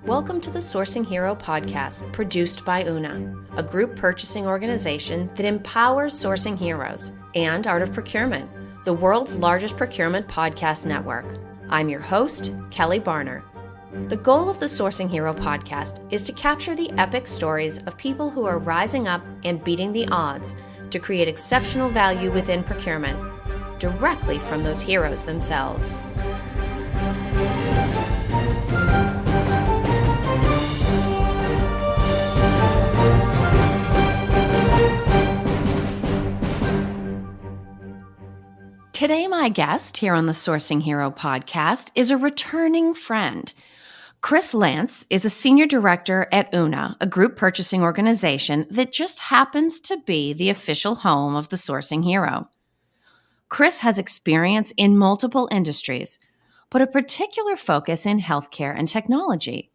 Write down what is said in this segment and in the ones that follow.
Welcome to the Sourcing Hero podcast, produced by Una, a group purchasing organization that empowers sourcing heroes, and Art of Procurement, the world's largest procurement podcast network. I'm your host, Kelly Barner. The goal of the Sourcing Hero podcast is to capture the epic stories of people who are rising up and beating the odds to create exceptional value within procurement, directly from those heroes themselves. Today, my guest here on the Sourcing Hero podcast is a returning friend. Kris Lance is a senior director at Una, a group purchasing organization that just happens to be the official home of the Sourcing Hero. Kris has experience in multiple industries, but a particular focus in healthcare and technology.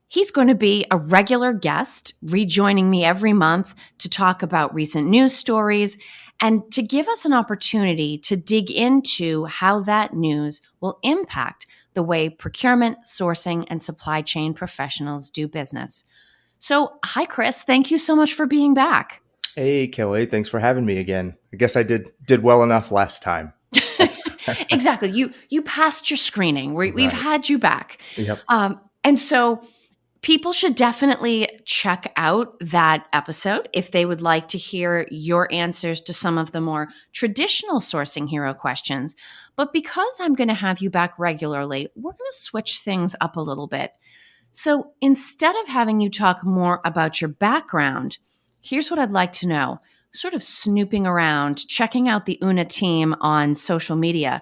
He's going to be a regular guest, rejoining me every month to talk about recent news stories and to give us an opportunity to dig into how that news will impact the way procurement, sourcing, and supply chain professionals do business. So, hi, Kris. Thank you so much for being back. Hey, Kelly. Thanks for having me again. I guess I did well enough last time. Exactly. You passed your screening. We've had you back. Yep. And so people should definitely check out that episode if they would like to hear your answers to some of the more traditional Sourcing Hero questions. But because I'm going to have you back regularly, we're going to switch things up a little bit. So instead of having you talk more about your background, here's what I'd like to know. Sort of snooping around, checking out the Una team on social media,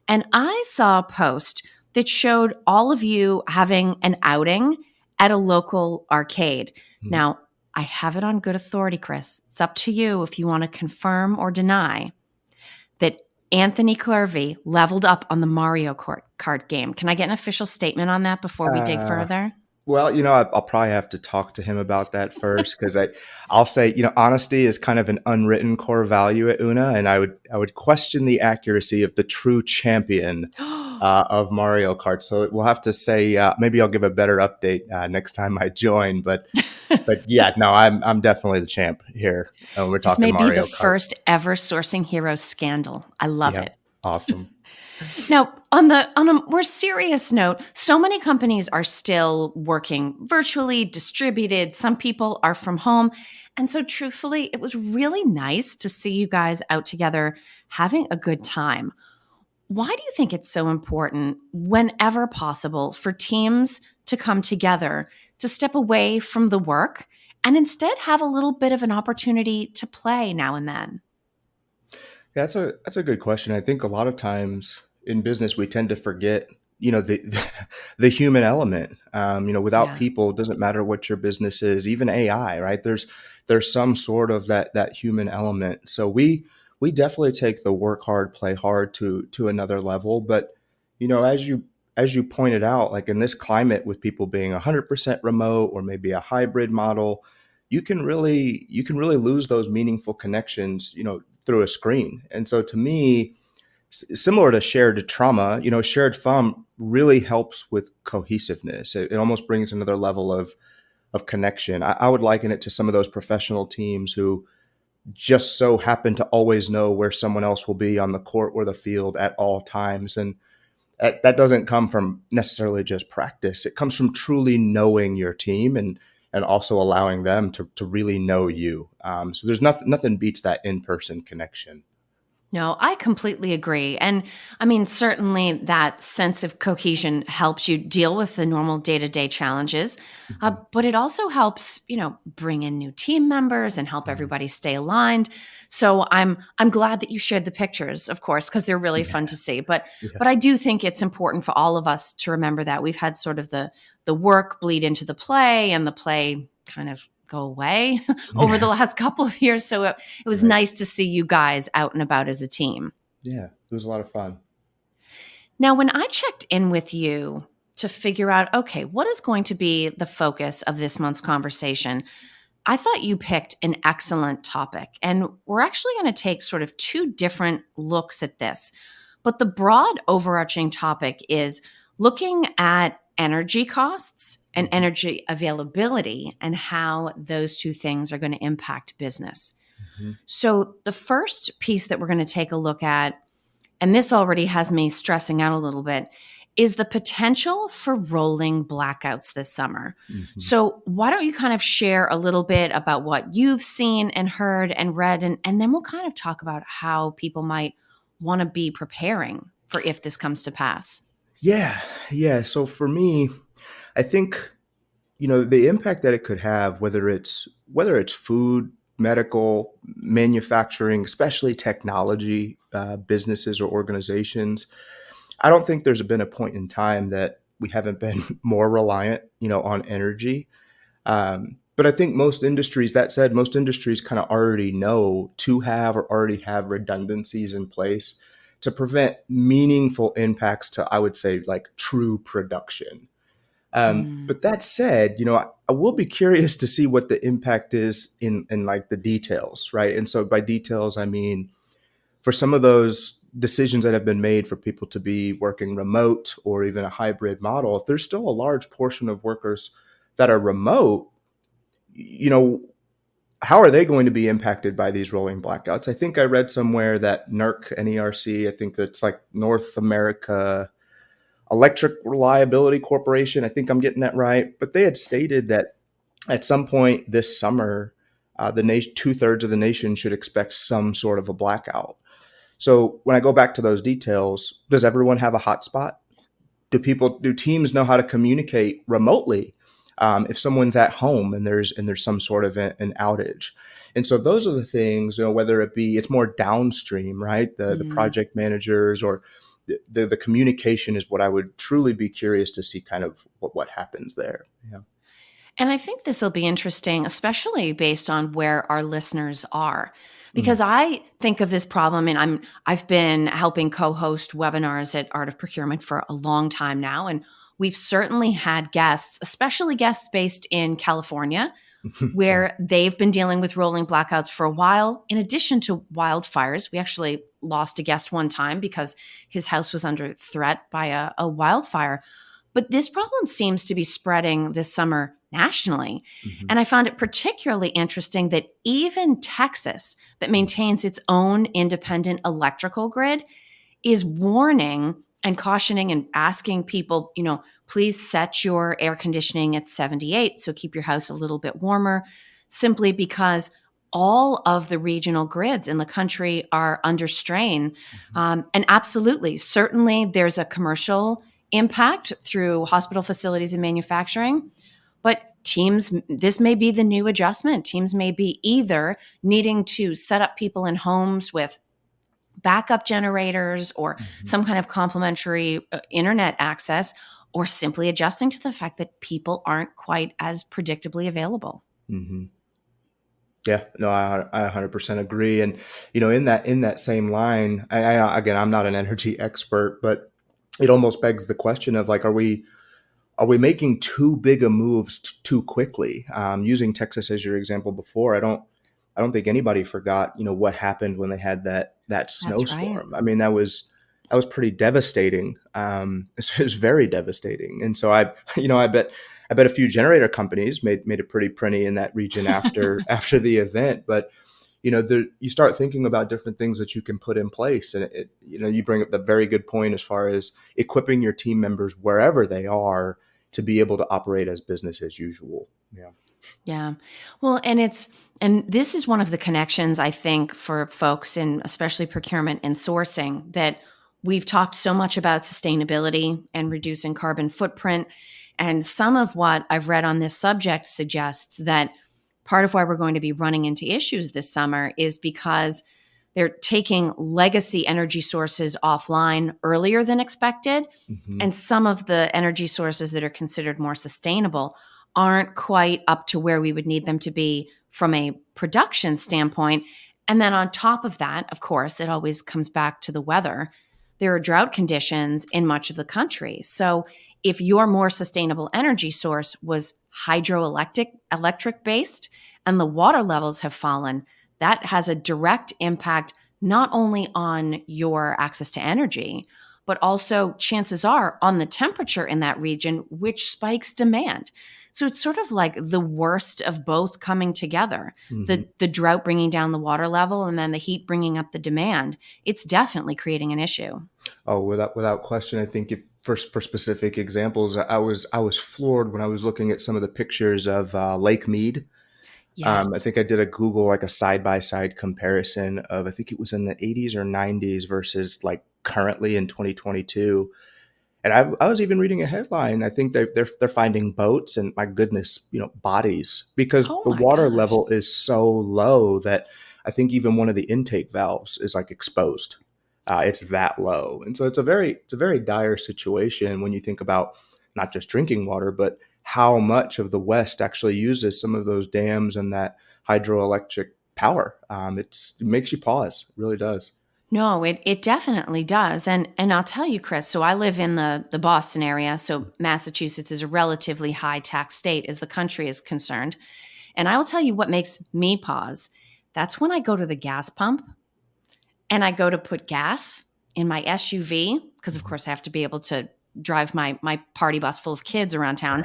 and I saw a post that showed all of you having an outing at a local arcade. Now, I have it on good authority, Kris. It's up to you if you want to confirm or deny that Anthony Clervy leveled up on the Mario Kart game. Can I get an official statement on that before we dig further? Well, I'll probably have to talk to him about that first because I'll say, honesty is kind of an unwritten core value at Una, and I would question the accuracy of the true champion of Mario Kart. So we'll have to say maybe I'll give a better update next time I join. But yeah, no, I'm definitely the champ here. We're talking Mario Kart. This may be the first ever Sourcing Hero scandal. I love it. Awesome. Now, on a more serious note, so many companies are still working virtually, distributed. Some people are from home. And so truthfully, it was really nice to see you guys out together having a good time. Why do you think it's so important, whenever possible, for teams to come together, to step away from the work and instead have a little bit of an opportunity to play now and then? That's a good question. I think a lot of times in business, we tend to forget, the human element. Without people, it doesn't matter what your business is, even AI, right? There's some sort of that human element. So we definitely take the work hard, play hard to another level. But, as you pointed out, like in this climate with people being 100% remote or maybe a hybrid model, you can really lose those meaningful connections, through a screen. And so to me, similar to shared trauma, shared fun really helps with cohesiveness. It almost brings another level of connection. I would liken it to some of those professional teams who just so happen to always know where someone else will be on the court or the field at all times. And that doesn't come from necessarily just practice. It comes from truly knowing your team and also allowing them to really know you. So there's nothing beats that in-person connection. No, I completely agree. And I mean, certainly that sense of cohesion helps you deal with the normal day-to-day challenges, but it also helps, bring in new team members and help everybody stay aligned. So I'm glad that you shared the pictures, of course, because they're really fun to see. But I do think it's important for all of us to remember that we've had sort of the work bleed into the play and the play kind of go away over the last couple of years. So it was nice to see you guys out and about as a team. Yeah, it was a lot of fun. Now, when I checked in with you to figure out, okay, what is going to be the focus of this month's conversation, I thought you picked an excellent topic. And we're actually going to take sort of two different looks at this. But the broad overarching topic is looking at energy costs and energy availability and how those two things are going to impact business. Mm-hmm. So the first piece that we're going to take a look at, and this already has me stressing out a little bit, is the potential for rolling blackouts this summer. Mm-hmm. So why don't you kind of share a little bit about what you've seen and heard and read, and then we'll kind of talk about how people might want to be preparing for if this comes to pass. Yeah. Yeah. So for me, I think, the impact that it could have, whether it's food, medical, manufacturing, especially technology, businesses or organizations, I don't think there's been a point in time that we haven't been more reliant, on energy. But I think most industries kind of already know to have or already have redundancies in place to prevent meaningful impacts to, I would say, like true production. Mm, But that said, I will be curious to see what the impact is in like the details, right? And so by details, I mean for some of those decisions that have been made for people to be working remote or even a hybrid model, if there's still a large portion of workers that are remote, you know, how are they going to be impacted by these rolling blackouts? I think I read somewhere that NERC, I think that's like North America Electric Reliability Corporation. I think I'm getting that right. But they had stated that at some point this summer, the nation, 2/3 of the nation should expect some sort of a blackout. So when I go back to those details, does everyone have a hotspot? Do teams know how to communicate remotely if someone's at home and there's some sort of an outage? And so those are the things, whether it be it's more downstream, right? The mm. project managers or the communication is what I would truly be curious to see kind of what happens there. Yeah. And I think this will be interesting, especially based on where our listeners are. Mm. Because I think of this problem, and I've been helping co-host webinars at Art of Procurement for a long time now. And we've certainly had guests, especially guests based in California, Yeah. where they've been dealing with rolling blackouts for a while. In addition to wildfires, we actually lost a guest one time because his house was under threat by a wildfire. But this problem seems to be spreading this summer nationally. Hmm. And I found it particularly interesting that even Texas, that maintains its own independent electrical grid, is warning and cautioning and asking people, please set your air conditioning at 78. So keep your house a little bit warmer, simply because all of the regional grids in the country are under strain. And absolutely, certainly there's a commercial impact through hospital facilities and manufacturing. But teams, this may be the new adjustment. Teams may be either needing to set up people in homes with backup generators or Hmm. some kind of complementary internet access, or simply adjusting to the fact that people aren't quite as predictably available. Hmm. Yeah, no, I 100% agree. And in that same line, again, I'm not an energy expert, but it almost begs the question of like, are we making too big a moves too quickly? Using Texas as your example before, I don't think anybody forgot what happened when they had that That's right. snowstorm. I mean, that was pretty devastating. It was very devastating, and so I bet a few generator companies made a pretty penny in that region after the event. But you start thinking about different things that you can put in place, and you bring up the very good point as far as equipping your team members wherever they are to be able to operate as business as usual. Yeah. Yeah. Well, and this is one of the connections I think for folks in especially procurement and sourcing, that we've talked so much about sustainability and reducing carbon footprint. And some of what I've read on this subject suggests that part of why we're going to be running into issues this summer is because they're taking legacy energy sources offline earlier than expected. Hmm. And some of the energy sources that are considered more sustainable aren't quite up to where we would need them to be from a production standpoint. And then on top of that, of course, it always comes back to the weather. There are drought conditions in much of the country. So if your more sustainable energy source was electric based and the water levels have fallen, that has a direct impact not only on your access to energy, but also chances are on the temperature in that region, which spikes demand. So it's sort of like the worst of both coming together. Mhm. The drought bringing down the water level and then the heat bringing up the demand. It's definitely creating an issue. Oh, without question, I think if for specific examples, I was floored when I was looking at some of the pictures of Lake Mead. I Yes. think I did a Google, like a side by side comparison of, I think it was in the 80s or 90s versus like currently in 2022. And I was even reading a headline. I think they're finding boats and, my goodness, bodies, because Oh the my water gosh. level is so low that I think even one of the intake valves is like exposed. It's that low, and so it's a very dire situation when you think about not just drinking water, but how much of the West actually uses some of those dams and that hydroelectric power. It makes you pause. It really does. No, it definitely does. And I'll tell you, Kris, so I live in the Boston area. So Massachusetts is a relatively high tax state as the country is concerned. And I will tell you what makes me pause. That's when I go to the gas pump and I go to put gas in my SUV, because of course I have to be able to drive my party bus full of kids around town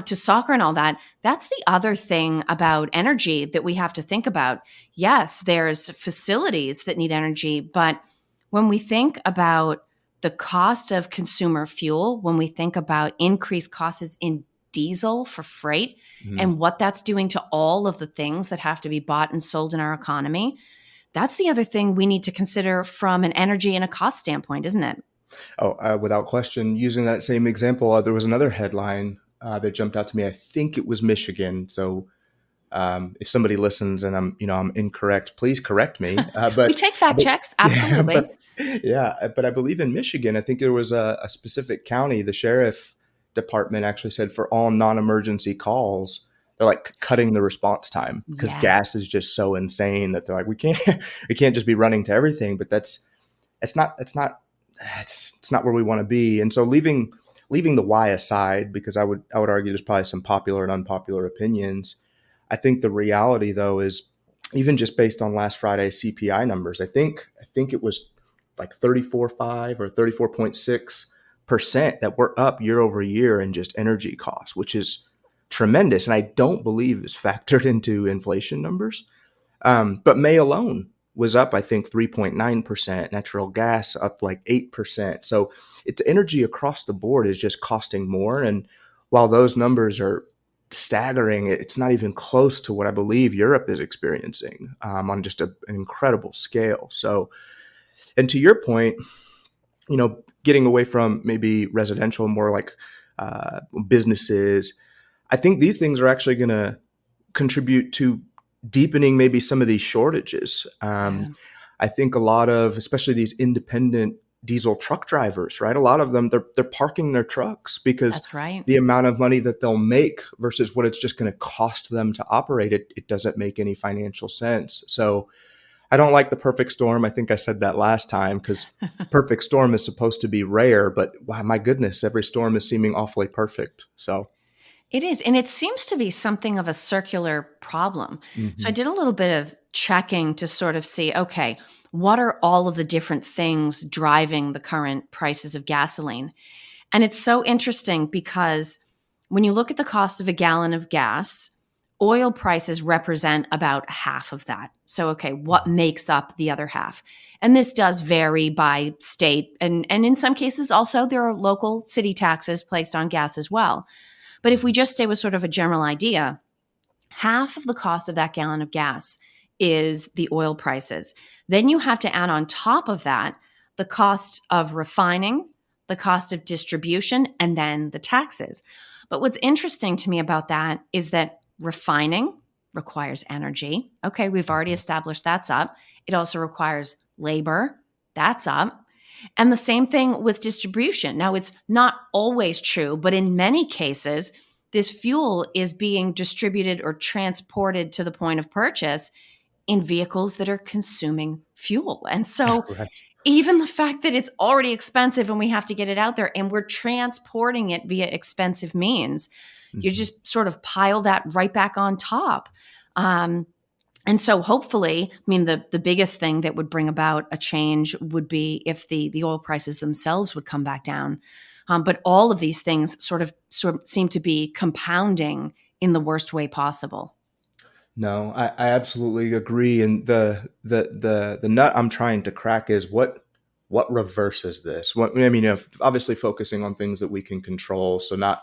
to soccer and all that. That's the other thing about energy that we have to think about. Yes, there's facilities that need energy, but when we think about the cost of consumer fuel, when we think about increased costs in diesel for freight Mhm. and what that's doing to all of the things that have to be bought and sold in our economy, that's the other thing we need to consider from an energy and a cost standpoint, isn't it? Oh, without question. Using that same example, there was another headline that jumped out to me. I think it was Michigan. So if somebody listens and I'm incorrect, please correct me. We But take fact but checks, yeah, absolutely. but I believe in Michigan, I think there was a specific county. The sheriff department actually said for all non-emergency calls, they're like cutting the response time because Yes. gas is just so insane that they're like, we can't we can't just be running to everything. But it's not where we want to be. And so leaving the why aside, because I would argue there's probably some popular and unpopular opinions. I think the reality, though, is even just based on last Friday's CPI numbers, I think it was like 34.5 or 34.6% that were up year over year in just energy costs, which is tremendous, and I don't believe is factored into inflation numbers. But May alone was up, I think, 3.9%. Natural gas up like 8%. So it's energy across the board is just costing more. And while those numbers are staggering, it's not even close to what I believe Europe is experiencing on just an incredible scale. So, and to your point, getting away from maybe residential, more like businesses, I think these things are actually going to contribute to deepening maybe some of these shortages. Yeah, I think a lot of, especially these independent diesel truck drivers, right? A lot of them, they're parking their trucks because that's right. the amount of money that they'll make versus what it's just going to cost them to operate it doesn't make any financial sense. So I don't like the perfect storm. I think I said that last time because perfect storm is supposed to be rare, but wow, my goodness, every storm is seeming awfully perfect. So, It is. And it seems to be something of a circular problem. So I mhm. did a little bit of checking to sort of see, okay, what are all of the different things driving the current prices of gasoline? And it's so interesting because when you look at the cost of a gallon of gas, oil prices represent about half of that. So, okay, what makes up the other half? And this does vary by state. And in some cases, also, there are local city taxes placed on gas as well. But if we just stay with sort of a general idea, half of the cost of that gallon of gas is the oil prices. Then you have to add on top of that the cost of refining, the cost of distribution, and then the taxes. But what's interesting to me about that is that refining requires energy. Okay, we've already established that's up. It also requires labor, that's up. And the same thing with distribution. Now, it's not always true, but in many cases, this fuel is being distributed or transported to the point of purchase in vehicles that are consuming fuel. And so, Right. even the fact that it's already expensive and we have to get it out there and we're transporting it via expensive means, you Mhm. just sort of pile that right back on top. Um, And so hopefully, I mean, the biggest thing that would bring about a change would be if the oil prices themselves would come back down. But all of these things sort of seem to be compounding in the worst way possible. No, I absolutely agree. And the nut I'm trying to crack is what reverses this. What I mean, if obviously focusing on things that we can control, so not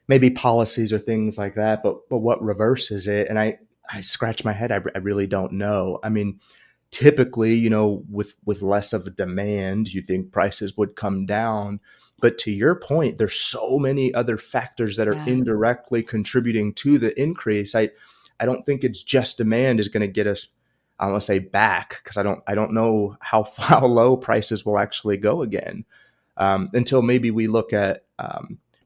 maybe policies or things like that, but what reverses it? And I scratch my head. I really don't know. I mean, typically, with less of a demand, you think prices would come down. But to your point, there's so many other factors that are Yeah. indirectly contributing to the increase. I don't think it's just demand is going to get us, I want to say back, because I don't know how low prices will actually go again, until maybe we look at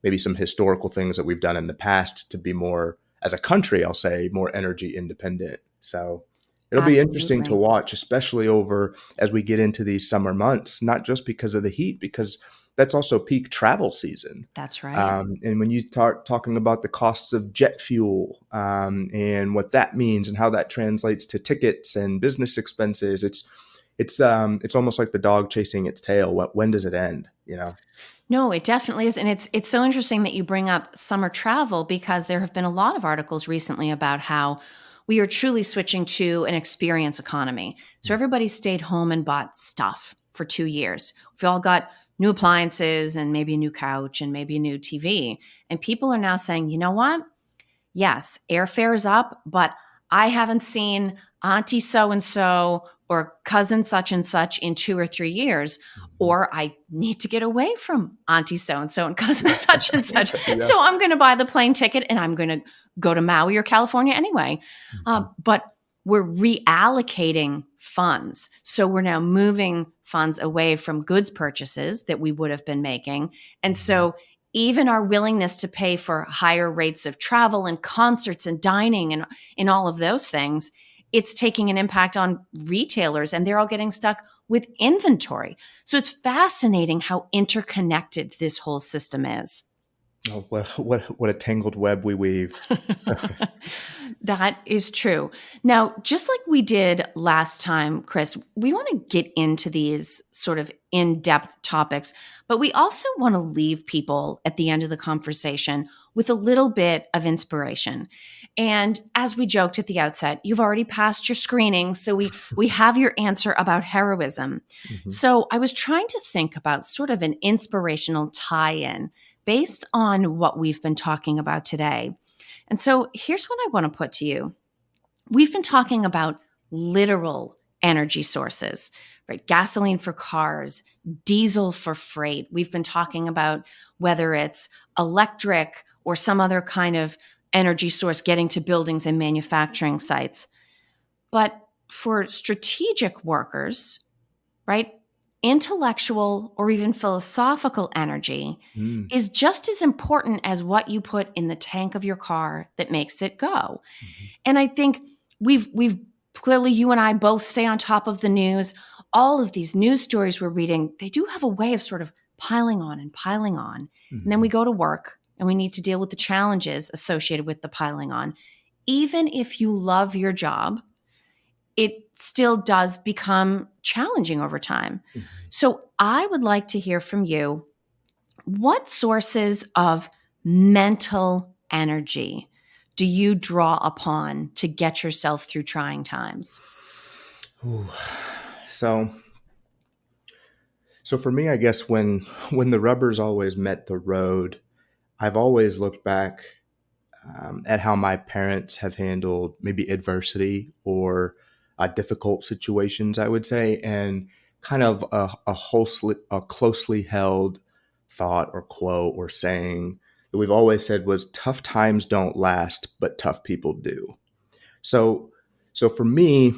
maybe some historical things that we've done in the past to be more, as a country, I'll say, more energy independent. So it'll be interesting to Absolutely. watch, especially over as we get into these summer months, not just because of the heat, because that's also peak travel season. That's right. And when you start talking about the costs of jet fuel, and what that means and how that translates to tickets and business expenses, it's almost like the dog chasing its tail. When does it end? No, it definitely is. And it's so interesting that you bring up summer travel, because there have been a lot of articles recently about how we are truly switching to an experience economy. So everybody stayed home and bought stuff for 2 years. We've all got new appliances and maybe a new couch and maybe a new TV. And people are now saying, you know what? Yes, airfare is up, but I haven't seen Auntie so and so or cousin such and such in 2 or 3 years, Mhm. or I need to get away from Auntie so and so and cousin such and such. Yeah. So I'm going to buy the plane ticket and I'm going to go to Maui or California anyway. Mhm. But we're reallocating funds. So we're now moving funds away from goods purchases that we would have been making. And Mhm. so even our willingness to pay for higher rates of travel and concerts and dining and in all of those things, it's taking an impact on retailers, and they're all getting stuck with inventory. So it's fascinating how interconnected this whole system is. Oh, what a tangled web we weave. That is true. Now, just like we did last time, Kris, we want to get into these sort of in depth topics, but we also want to leave people at the end of the conversation with a little bit of inspiration. And as we joked at the outset, you've already passed your screening, so we have your answer about heroism. Mhm. So I was trying to think about sort of an inspirational tie in based on what we've been talking about today. And so here's what I want to put to you. We've been talking about literal energy sources, right? Gasoline for cars, diesel for freight. We've been talking about whether it's electric or some other kind of energy source getting to buildings and manufacturing sites. But for strategic workers, right? Intellectual or even philosophical energy Mm. is just as important as what you put in the tank of your car that makes it go. Mhm. And I think we've clearly, you and I both stay on top of the news. All of these news stories we're reading, they do have a way of sort of piling on and piling on. And then we Mhm. go to work and we need to deal with the challenges associated with the piling on. Even if you love your job, it still does become challenging over time. Mhm. So I would like to hear from you, what sources of mental energy do you draw upon to get yourself through trying times? Ooh. So so for me, I guess when the rubber's always met the road, I've always looked back, at how my parents have handled maybe adversity or difficult situations, I would say, and kind of a closely held thought or quote or saying that we've always said was tough times don't last, but tough people do. So, so for me,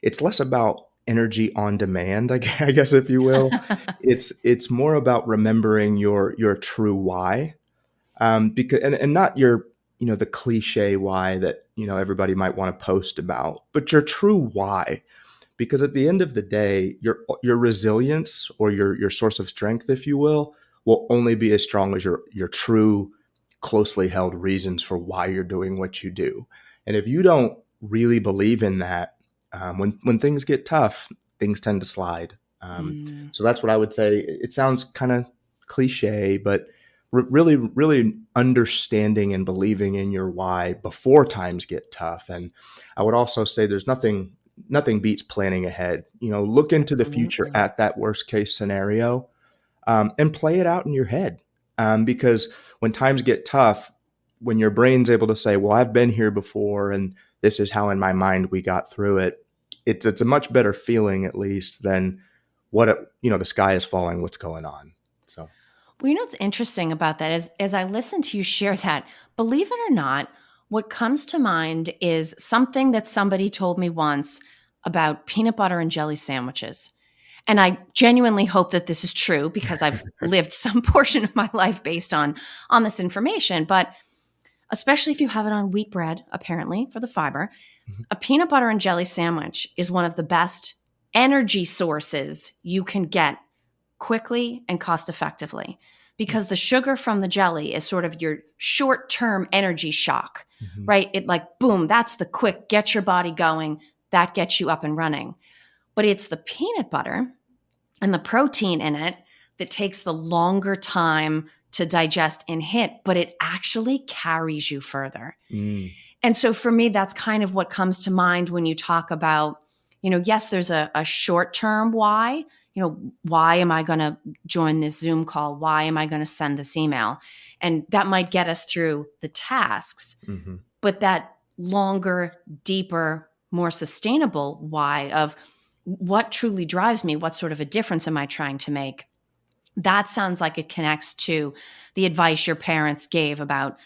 it's less about energy on demand, I guess, if you will. It's more about remembering your true why, because and not your the cliche why that everybody might want to post about, but your true why. Because at the end of the day, your resilience or your source of strength, if you will only be as strong as your true, closely held reasons for why you're doing what you do. And if you don't really believe in that, when things get tough, things tend to slide. So that's what I would say. It sounds kind of cliche, but really, really understanding and believing in your why before times get tough. And I would also say there's nothing beats planning ahead. Look into the future Absolutely. at that worst case scenario, and play it out in your head. Because when times get tough, when your brain's able to say, well, I've been here before, and this is how in my mind we got through it, it's a much better feeling, at least, than the sky is falling, what's going on. So. Well, what's interesting about that is, as I listen to you share that, believe it or not, what comes to mind is something that somebody told me once about peanut butter and jelly sandwiches. And I genuinely hope that this is true because I've lived some portion of my life based on this information. But especially if you have it on wheat bread, apparently, for the fiber, a peanut butter and jelly sandwich is one of the best energy sources you can get quickly and cost effectively, because the sugar from the jelly is sort of your short-term energy shock, right? It like, boom, that's the quick, get your body going, that gets you up and running. But it's the peanut butter and the protein in it that takes the longer time to digest and hit, but it actually carries you further. And so for me, that's kind of what comes to mind when you talk about, yes, there's a short-term why. Why am I going to join this Zoom call? Why am I going to send this email? And that might get us through the tasks, but that longer, deeper, more sustainable why of what truly drives me, what sort of a difference am I trying to make? That sounds like it connects to the advice your parents gave about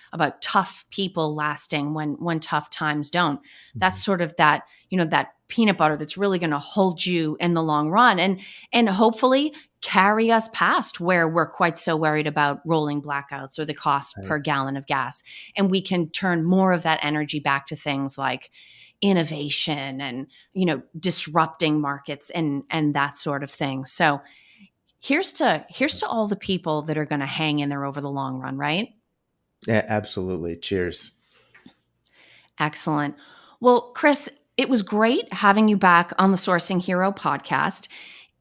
tough people lasting when tough times don't. That's sort of that, that peanut butter that's really going to hold you in the long run and hopefully carry us past where we're quite so worried about rolling blackouts or the cost per gallon of gas. And we can turn more of that energy back to things like innovation and, disrupting markets and that sort of thing. So here's to all the people that are going to hang in there over the long run, right? Yeah, absolutely. Cheers. Excellent. Well, Kris, it was great having you back on the Sourcing Hero podcast.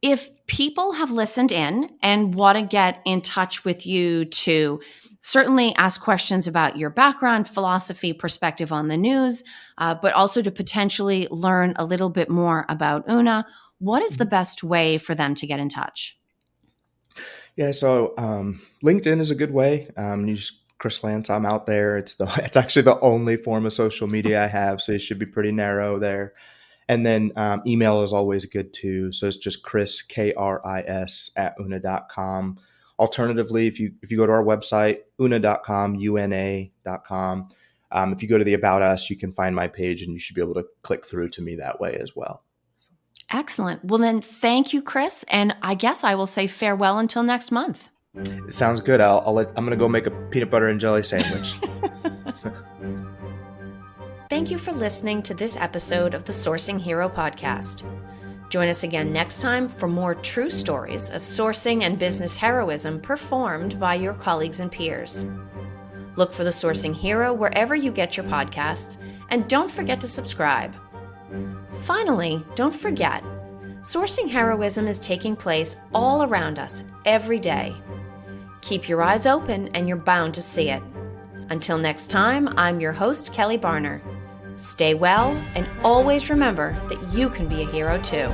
If people have listened in and want to get in touch with you to certainly ask questions about your background, philosophy, perspective on the news, but also to potentially learn a little bit more about Una, what is the best way for them to get in touch? Yeah, so LinkedIn is a good way. You just Kris Lance, I'm out there. It's actually the only form of social media I have, so it should be pretty narrow there. And then email is always good too. So it's just Kris, KRIS @una.com. Alternatively, if you go to our website, una.com, UNA.com, if you go to the About Us, you can find my page and you should be able to click through to me that way as well. Excellent. Well, then thank you, Kris. And I guess I will say farewell until next month. It sounds good. I'm going to go make a peanut butter and jelly sandwich. Thank you for listening to this episode of the Sourcing Hero podcast. Join us again next time for more true stories of sourcing and business heroism performed by your colleagues and peers. Look for the Sourcing Hero wherever you get your podcasts, and don't forget to subscribe. Finally, don't forget, sourcing heroism is taking place all around us every day. Keep your eyes open and you're bound to see it. Until next time, I'm your host, Kelly Barner. Stay well and always remember that you can be a hero too.